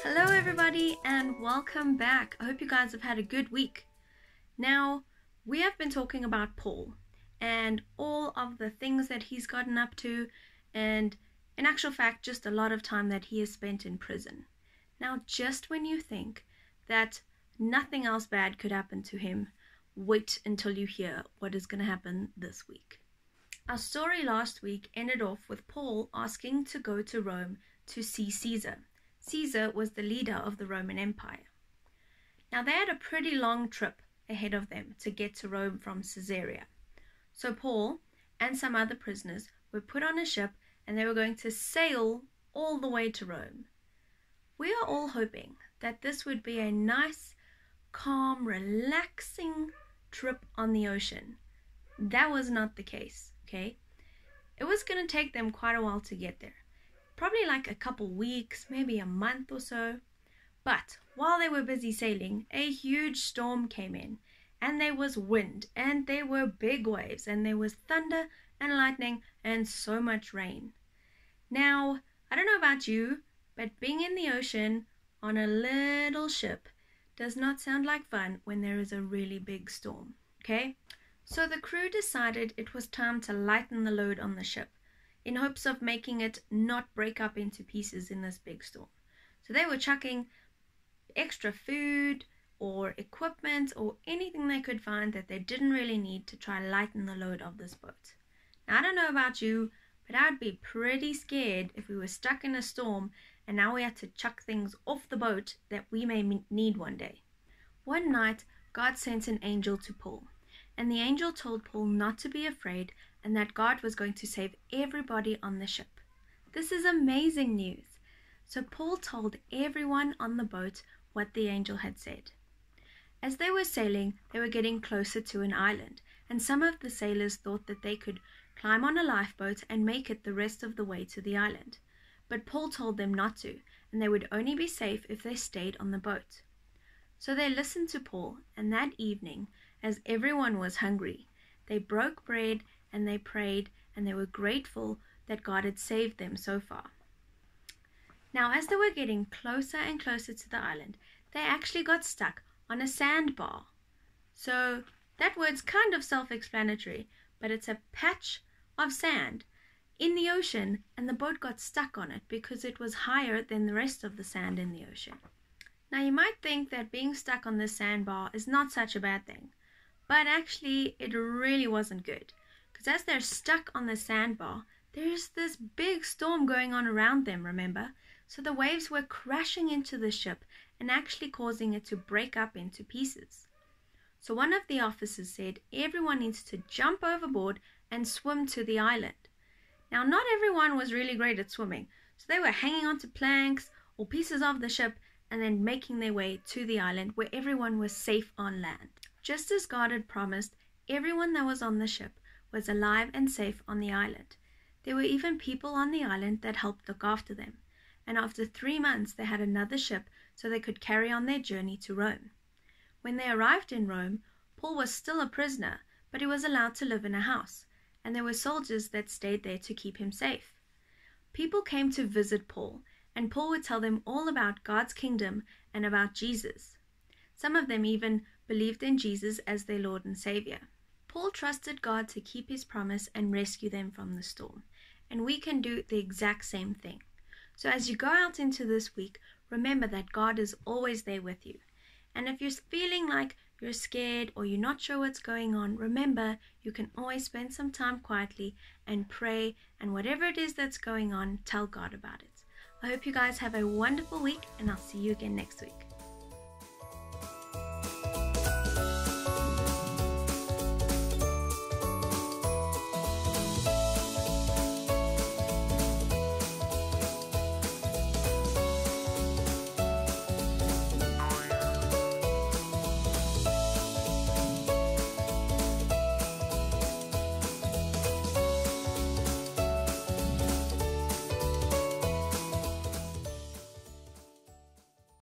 Hello everybody and welcome back. I hope you guys have had a good week. Now, we have been talking about Paul and all of the things that he's gotten up to, and in actual fact just a lot of time that he has spent in prison. Now, just when you think that nothing else bad could happen to him, wait until you hear what is going to happen this week. Our story last week ended off with Paul asking to go to Rome to see Caesar. Caesar was the leader of the Roman Empire. Now, they had a pretty long trip ahead of them to get to Rome from Caesarea. So Paul and some other prisoners were put on a ship and they were going to sail all the way to Rome. We are all hoping that this would be a nice, calm, relaxing trip on the ocean. That was not the case, okay? It was going to take them quite a while to get there. Probably like a couple weeks, maybe a month or so. But while they were busy sailing, a huge storm came in, and there was wind, and there were big waves, and there was thunder and lightning and so much rain. Now, I don't know about you, but being in the ocean on a little ship does not sound like fun when there is a really big storm, okay? So the crew decided it was time to lighten the load on the ship, in hopes of making it not break up into pieces in this big storm. So they were chucking extra food or equipment or anything they could find that they didn't really need to try lighten the load of this boat. Now, I don't know about you, but I would be pretty scared if we were stuck in a storm and now we had to chuck things off the boat that we may need one day. One night, God sent an angel to Paul, and the angel told Paul not to be afraid and that God was going to save everybody on the ship. This is amazing news. So Paul told everyone on the boat what the angel had said. As they were sailing, they were getting closer to an island, and some of the sailors thought that they could climb on a lifeboat and make it the rest of the way to the island. But Paul told them not to, and they would only be safe if they stayed on the boat. So they listened to Paul, and that evening, as everyone was hungry, they broke bread and they prayed, and they were grateful that God had saved them so far. Now, as they were getting closer and closer to the island, they actually got stuck on a sandbar. So that word's kind of self-explanatory, but it's a patch of sand in the ocean, and the boat got stuck on it because it was higher than the rest of the sand in the ocean. Now, you might think that being stuck on this sandbar is not such a bad thing, but actually it really wasn't good, because as they're stuck on the sandbar, there's this big storm going on around them, remember? So the waves were crashing into the ship and actually causing it to break up into pieces. So one of the officers said everyone needs to jump overboard and swim to the island. Now, not everyone was really great at swimming, so they were hanging onto planks or pieces of the ship and then making their way to the island where everyone was safe on land. Just as God had promised, everyone that was on the ship was alive and safe on the island. There were even people on the island that helped look after them. And after 3 months, they had another ship so they could carry on their journey to Rome. When they arrived in Rome, Paul was still a prisoner, but he was allowed to live in a house, and there were soldiers that stayed there to keep him safe. People came to visit Paul, and Paul would tell them all about God's kingdom and about Jesus. Some of them even believed in Jesus as their Lord and Savior. Paul trusted God to keep his promise and rescue them from the storm, and we can do the exact same thing. So as you go out into this week, remember that God is always there with you. And if you're feeling like you're scared or you're not sure what's going on, remember you can always spend some time quietly and pray, and whatever it is that's going on, tell God about it. I hope you guys have a wonderful week, and I'll see you again next week.